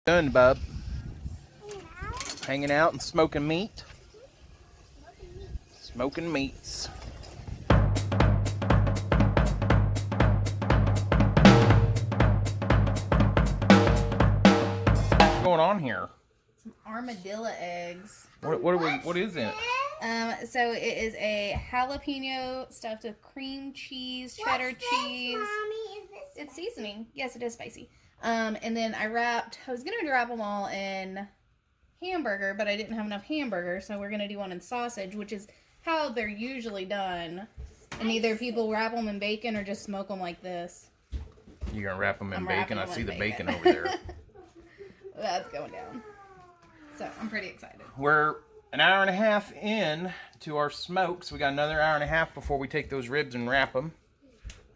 Doing, bub? Hanging out and smoking meat. Smoking meats. What's going on here? Some armadillo eggs. What is it? So it is a jalapeno stuffed with cream cheese, cheddar cheese. Mommy? Is this It's seasoning. Yes, it is spicy. And then I was going to wrap them all in hamburger, but I didn't have enough hamburger, so we're going to do one in sausage, which is how they're usually done. And either people wrap them in bacon or just smoke them like this. You're going to wrap them in bacon? I see the bacon over there. That's going down. So I'm pretty excited. We're an hour and a half in to our smoke, so we got another hour and a half before we take those ribs and wrap them.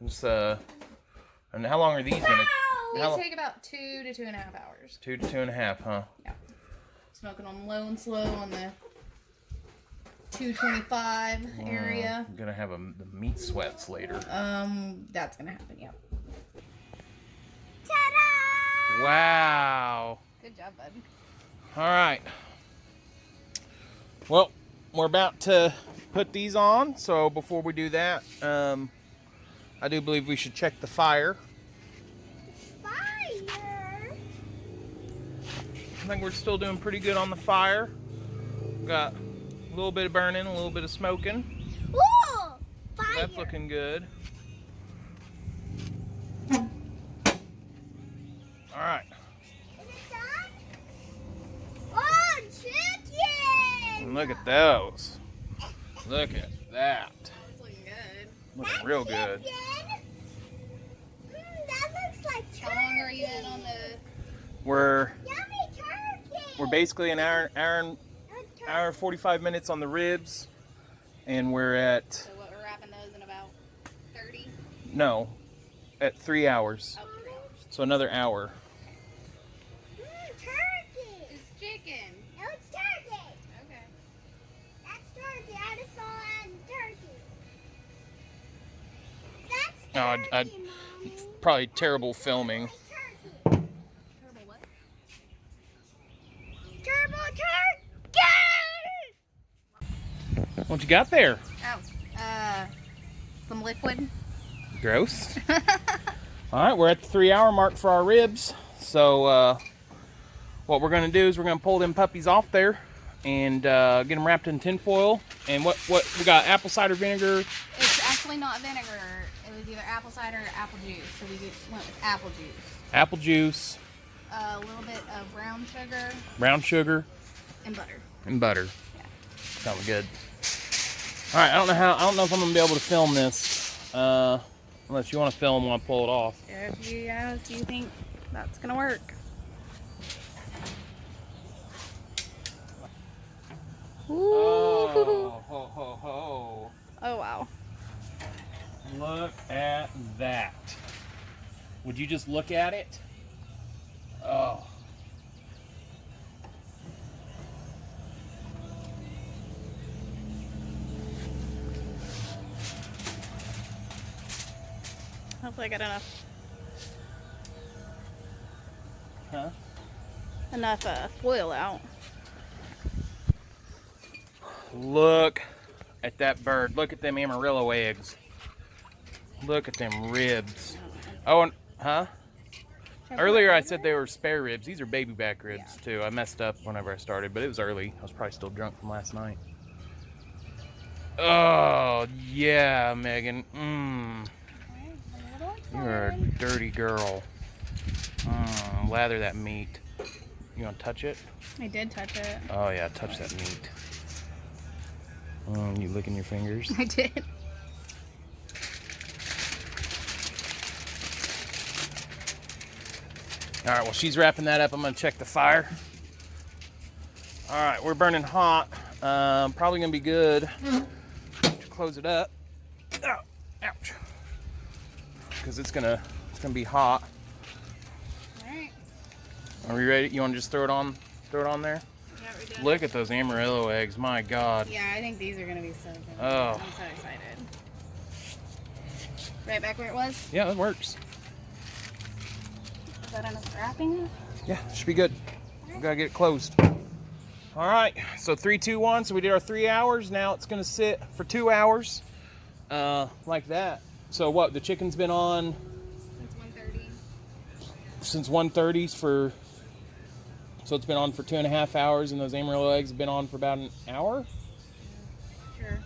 And how long are these going to... These take about 2 to 2.5 hours. 2 to 2.5, huh? Yeah. Smoking them low and slow on the 225 area. I'm gonna have the meat sweats later. That's gonna happen. Yep. ta-da! Wow. Good job, bud. All right. Well, we're about to put these on. So before we do that, I do believe we should check the fire. I think we're still doing pretty good on the fire. Got a little bit of burning, a little bit of smoking. Ooh, fire. That's looking good. All right. Is it done? Oh, chicken! Look at those. Look at that. That's looking good. Looking That's real good. chicken. That looks like turkey. How long are you in on the... We're Yummy turkey. basically an hour 45 minutes on the ribs, and we're at So what, we're wrapping those in about 30? no, at 3 hours. Oh, 3 hours. So another hour. Turkey. It's chicken. No, it's turkey. Okay. That's turkey. I just saw it as turkey. That's Oh, turkey, Mommy. Probably terrible filming. Turkey. Turbo what? Turbo turkey! What you got there? Oh, some liquid. Gross. All right, we're at the 3 hour mark for our ribs. So what we're gonna do is we're gonna pull them puppies off there and get them wrapped in tin foil. And what we got? Apple cider vinegar. It's actually not vinegar. It was either apple cider or apple juice. So we went with apple juice. Apple juice. A little bit of brown sugar Brown sugar. and butter. And butter. Yeah. Sounds good. All right, I don't know if I'm gonna be able to film this, unless you want to film when I pull it off. If you think that's gonna work. Oh, ho, ho, ho. Oh wow. Look at that. Would you just look at it? Oh. Hopefully I got enough Huh? foil out. Look at that bird. Look at them Amarillo eggs. Look at them ribs. Oh, and, huh? Earlier I said they were spare ribs. These are baby back ribs too. I messed up whenever I started, but it was early. I was probably still drunk from last night. Oh, yeah, Megan. You're a dirty girl. Lather that meat. You want to touch it? I did touch it. Oh, yeah, touch that meat. You licking your fingers? I did. All right, well, she's wrapping that up. I'm going to check the fire. All right, we're burning hot. Probably going to be good to close it up. Oh, ouch. Because it's gonna be hot. All right. Are we ready? You want to just throw it on there? Yeah, we did. Look at those Amarillo eggs. My God. Yeah, I think these are gonna be so good. Oh. I'm so excited. Right back where it was? Yeah, that works. Is that enough wrapping? Yeah, should be good. We gotta get it closed. All right, so 3, 2, 1. So we did our 3 hours. Now it's gonna sit for 2 hours, like that. So what? The chicken's been on Since 1:30. since 1:30 for. So it's been on for 2.5 hours, and those Amarillo eggs have been on for about an hour. Sure.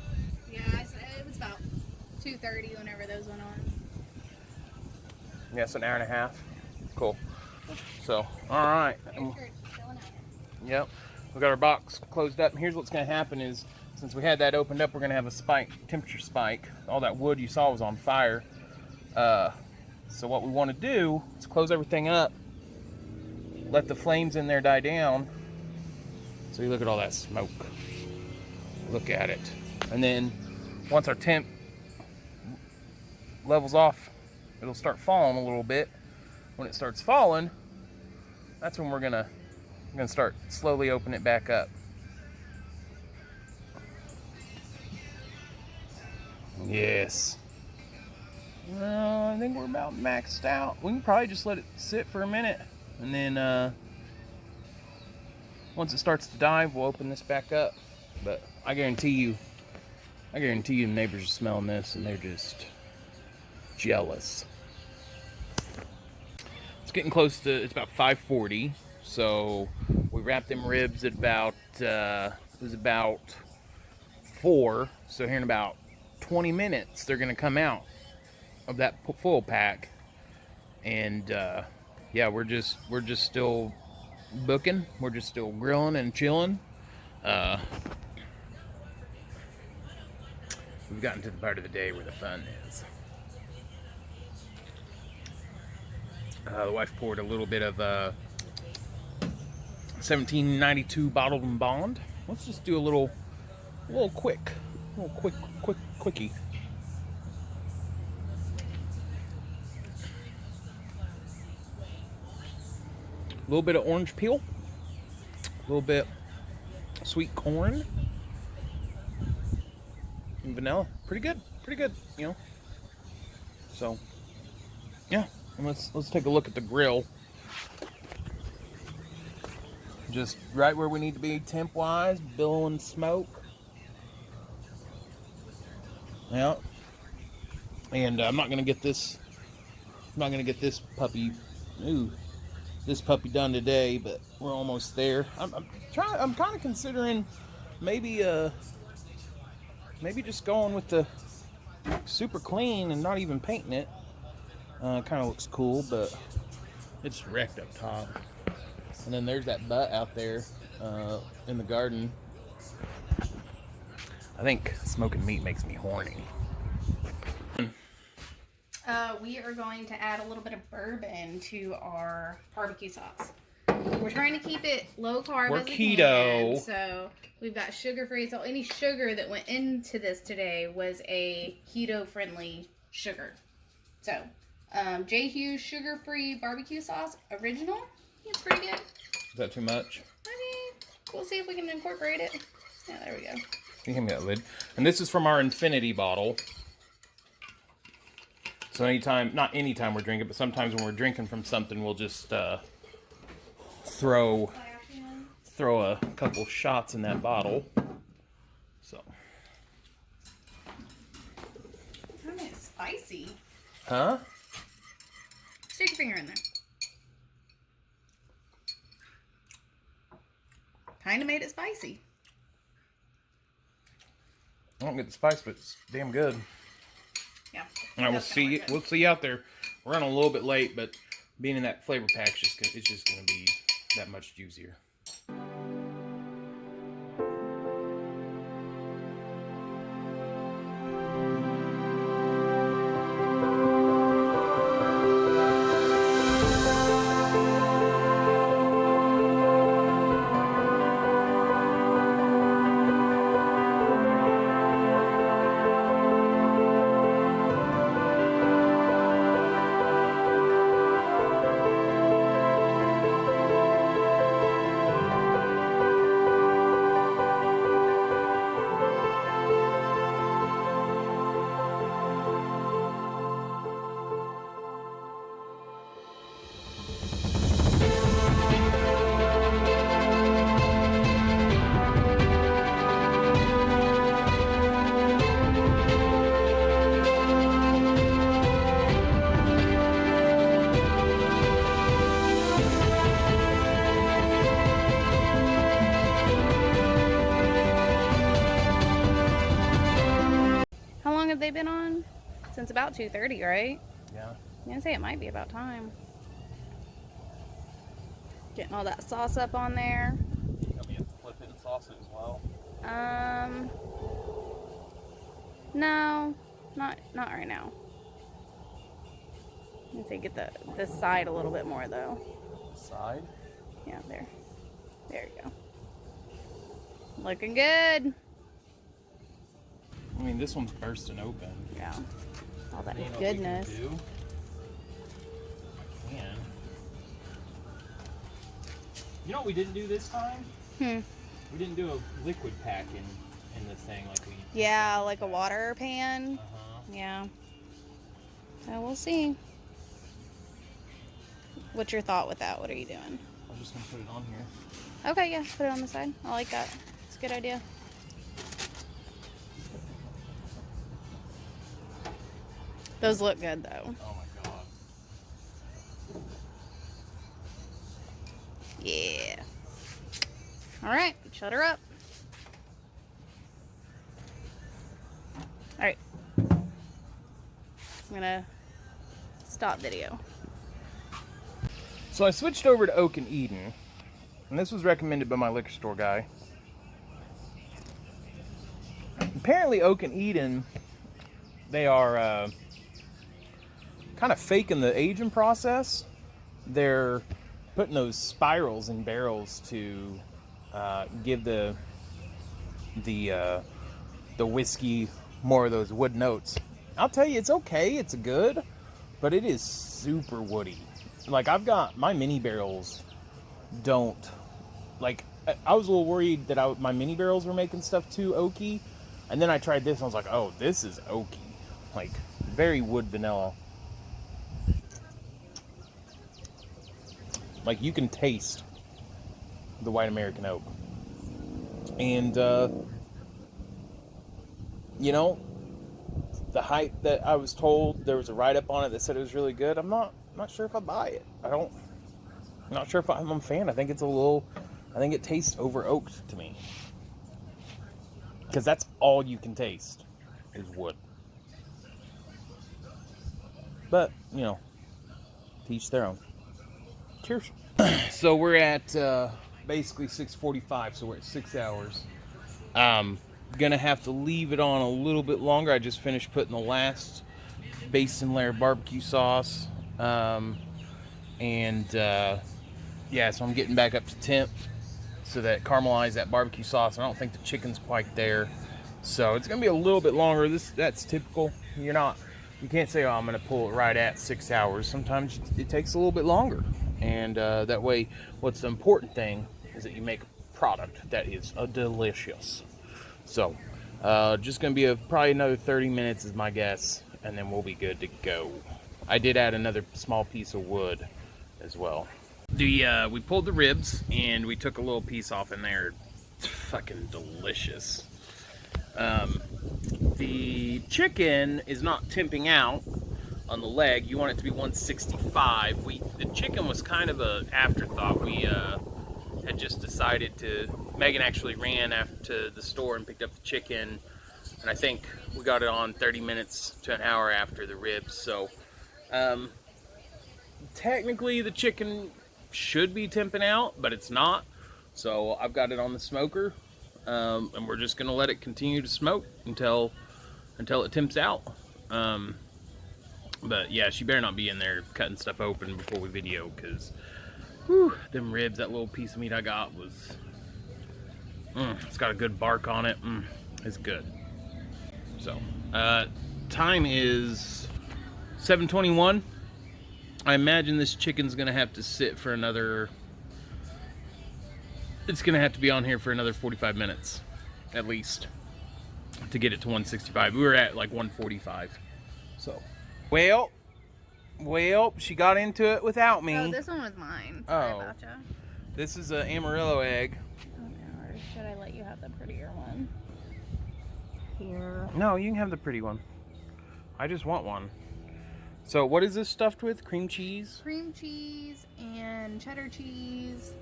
Yeah, it was about 2:30 whenever those went on. Yeah, so an hour and a half. Cool. So, all right. Yep. We got our box closed up. And here's what's going to happen is, since we had that opened up, we're going to have a spike, temperature spike. All that wood you saw was on fire. So what we want to do is close everything up, let the flames in there die down. So you look at all that smoke. Look at it. And then once our temp levels off, it'll start falling a little bit. When it starts falling, that's when we're gonna start slowly open it back up. Yes. I think we're about maxed out. We can probably just let it sit for a minute, and then once it starts to dive, we'll open this back up. But I guarantee you the neighbors are smelling this and they're just jealous. It's getting close to, it's about 5:40, so we wrapped them ribs at about, it was about 4, so here in about 20 minutes, they're gonna come out of that full pack, and yeah, we're just still booking, we're just still grilling and chilling. We've gotten to the part of the day where the fun is. The wife poured a little bit of 1792 bottled and bond. Let's just do a little quickie. A little bit of orange peel, a little bit sweet corn, and vanilla. Pretty good, you know. So, yeah. And let's take a look at the grill. Just right where we need to be temp wise, billowing smoke. Yeah. And I'm not gonna get this puppy done today, but we're almost there. I'm kind of considering maybe just going with the super clean and not even painting it. Kind of looks cool, but it's wrecked up top. And then there's that butt out there in the garden. I think smoking meat makes me horny. We are going to add a little bit of bourbon to our barbecue sauce. We're trying to keep it low carb We're as we keto. can, so we've got sugar-free. So any sugar that went into this today was a keto-friendly sugar. So J. Hughes sugar-free barbecue sauce, original. It's pretty good. Is that too much? I mean, we'll see if we can incorporate it. Yeah, there we go. You hand me that lid. And this is from our infinity bottle. So not anytime we're drinking, but sometimes when we're drinking from something, we'll just throw a couple shots in that bottle. So. Kind of spicy. Huh? Stick your finger in there. Kind of made it spicy. I don't get the spice, but it's damn good. Yeah. All right, we'll see you out there. We're running a little bit late, but being in that flavor pack, it's just gonna be that much juicier. they been on? Since about 2:30, right? Yeah. I'm gonna say it might be about time. Getting all that sauce up on there. Got me a flippin' sauce as well. No, not right now. Let's say get this side a little bit more though. Side? Yeah, there you go. Looking good. I mean, this one's bursting open. Yeah, all that You know what goodness. we can do? Man. You know what we didn't do this time? We didn't do a liquid pack in this thing like we. Yeah, like a water pan. Uh-huh. Yeah. So we'll see. What's your thought with that? What are you doing? I'm just gonna put it on here. Okay, yeah, put it on the side. I like that. It's a good idea. Those look good though. Oh my god. Yeah. All right, shut her up. All right. I'm gonna stop video. So I switched over to Oak and Eden, and this was recommended by my liquor store guy. Apparently Oak and Eden, they are kind of faking the aging process. They're putting those spirals in barrels to give the whiskey more of those wood notes. I'll tell you, it's okay, it's good, but it is super woody. Like, I've got my mini barrels don't, like, I was a little worried that my mini barrels were making stuff too oaky, and then I tried this and I was like, oh, this is oaky. Like, very wood vanilla. Like, you can taste the white American oak. And, you know, the hype that I was told, there was a write-up on it that said it was really good. I'm not sure if I buy it. I'm not sure if I'm a fan. I think it tastes over oaked to me. Because that's all you can taste is wood. But, you know, to each their own. Cheers. So we're at basically 6:45, so we're at 6 hours. Gonna have to leave it on a little bit longer. I just finished putting the last basin layer barbecue sauce. Yeah, so I'm getting back up to temp so that caramelize that barbecue sauce. I don't think the chicken's quite there, so it's gonna be a little bit longer. That's typical. You can't say, oh, I'm gonna pull it right at 6 hours. Sometimes it takes a little bit longer, and that way, what's the important thing is that you make a product that is delicious. So just gonna be probably another 30 minutes is my guess, and then we'll be good to go. I did add another small piece of wood as well. We pulled the ribs and we took a little piece off in there. It's fucking delicious. The chicken is not temping out on the leg. You want it to be 165. The chicken was kind of an afterthought. We had just decided Megan actually ran to the store and picked up the chicken, and I think we got it on 30 minutes to an hour after the ribs. So technically the chicken should be temping out, but it's not. So I've got it on the smoker, and we're just gonna let it continue to smoke until it temps out. But yeah, she better not be in there cutting stuff open before we video, because them ribs, that little piece of meat I got was it's got a good bark on it. It's good. So time is 7:21. I imagine this chicken's gonna have to sit for it's gonna have to be on here for another 45 minutes at least to get it to 165. We were at like 145. So well, she got into it without me. Oh, this one was mine. Sorry about ya. This is an Amarillo egg. Okay, or should I let you have the prettier one? Here. No, you can have the pretty one. I just want one. So what is this stuffed with? Cream cheese? Cream cheese and cheddar cheese,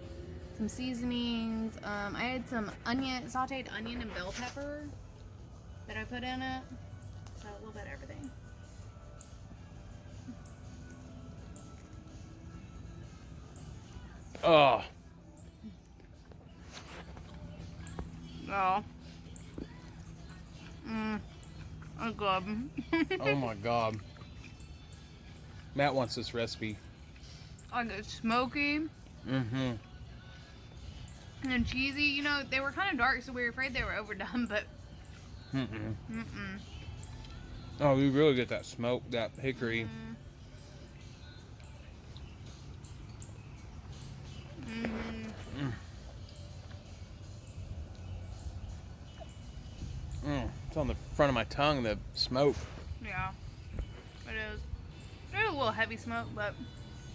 some seasonings. I had some sauteed onion and bell pepper that I put in it. So a little bit of everything. Oh. Oh. Oh, good. Oh my God. Matt wants this recipe. Like it's smoky Mm-hmm. and cheesy. You know, they were kind of dark, so we were afraid they were overdone, but Oh, you really get that smoke, that hickory. It's on the front of my tongue, the smoke. Yeah, it is. It's a little heavy smoke, but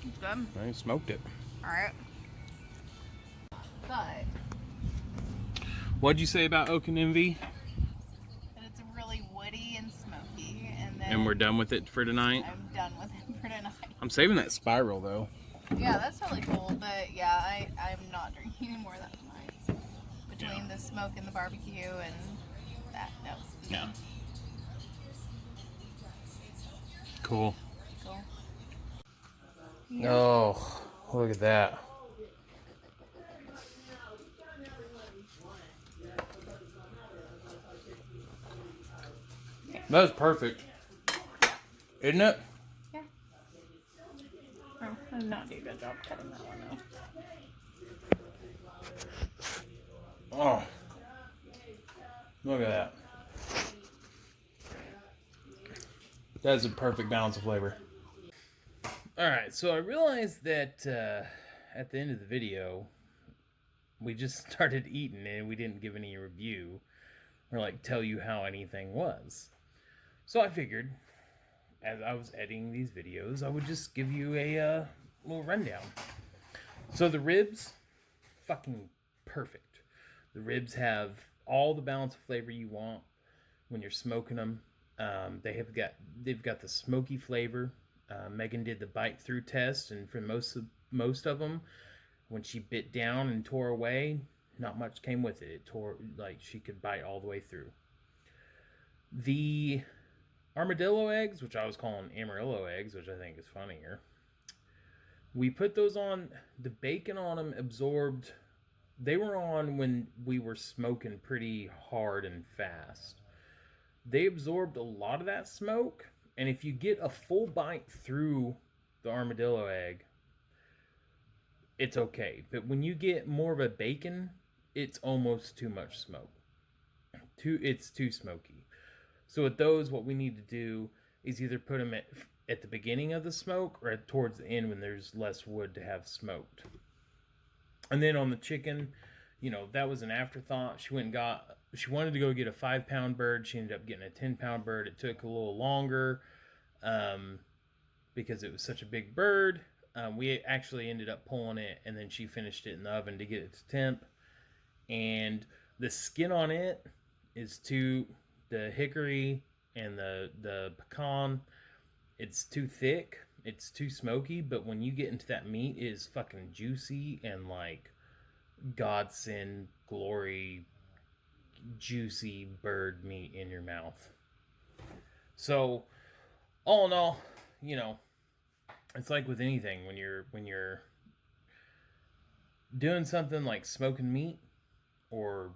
it's good. I smoked it. Alright. But What'd you say about Oak and Envy? it's really woody and smoky, and then And we're done with it for tonight? I'm done with it for tonight. I'm saving that spiral, though. Yeah, that's totally cool, but yeah, I'm not drinking any more of that tonight. Between the smoke and the barbecue and that, no. Yeah. Cool. Cool. Oh, look at that. That was perfect. Isn't it? Yeah. Oh, I did not do a good job cutting that one though. Oh. Look at that. That is a perfect balance of flavor. Alright, so I realized that at the end of the video, we just started eating and we didn't give any review or like tell you how anything was. So I figured, as I was editing these videos, I would just give you a little rundown. So the ribs, fucking perfect. The ribs have all the balance of flavor you want when you're smoking them. They've got the smoky flavor. Megan did the bite through test, and for most of them, when she bit down and tore away, not much came with it. It tore like she could bite all the way through. The armadillo eggs, which I was calling Amarillo eggs, which I think is funnier. We put those on. The bacon on them absorbed. They were on when we were smoking pretty hard and fast. They absorbed a lot of that smoke, and if you get a full bite through the armadillo egg, it's okay. But when you get more of a bacon, it's almost too much smoke. It's too smoky. So with those, what we need to do is either put them at the beginning of the smoke or towards the end when there's less wood to have smoked. And then on the chicken, you know, that was an afterthought. She wanted to go get a 5-pound bird. She ended up getting a 10-pound bird. It took a little longer because it was such a big bird. We actually ended up pulling it, and then she finished it in the oven to get it to temp. And the skin on it is the hickory and the pecan, it's too thick. It's too smoky, but when you get into that meat, it is fucking juicy and like godsend glory juicy bird meat in your mouth. So all in all, you know, it's like with anything when you're doing something like smoking meat or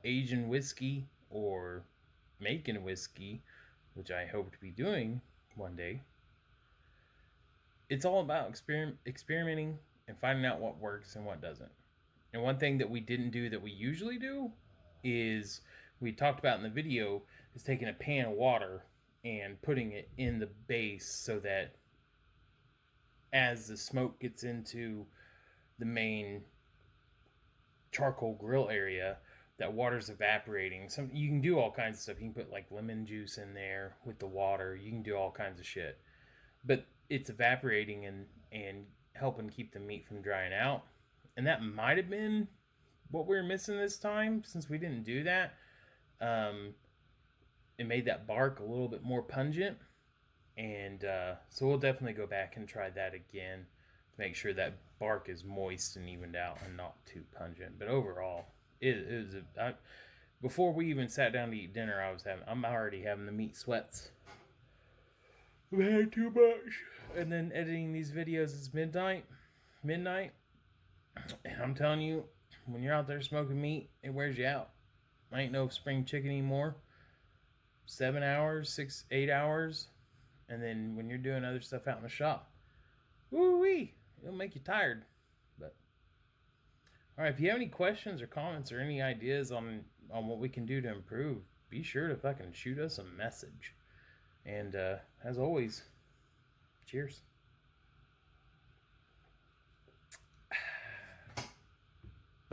aging whiskey or making whiskey, which I hope to be doing one day. It's all about experimenting and finding out what works and what doesn't. And one thing that we didn't do that we usually do is, we talked about in the video, is taking a pan of water and putting it in the base so that as the smoke gets into the main charcoal grill area, that water's evaporating. You can do all kinds of stuff. You can put like lemon juice in there with the water. You can do all kinds of shit. But it's evaporating and helping keep the meat from drying out. And that might have been what we were missing this time, since we didn't do that. It made that bark a little bit more pungent. And so we'll definitely go back and try that again to make sure that bark is moist and evened out and not too pungent. But overall, Before we even sat down to eat dinner, I'm already having the meat sweats. I've had too much. And then editing these videos is midnight. And I'm telling you, when you're out there smoking meat, it wears you out. I ain't no spring chicken anymore. 7 hours, 8 hours. And then when you're doing other stuff out in the shop, woo-wee, it'll make you tired. But all right, if you have any questions or comments or any ideas on what we can do to improve, be sure to fucking shoot us a message. And as always, cheers.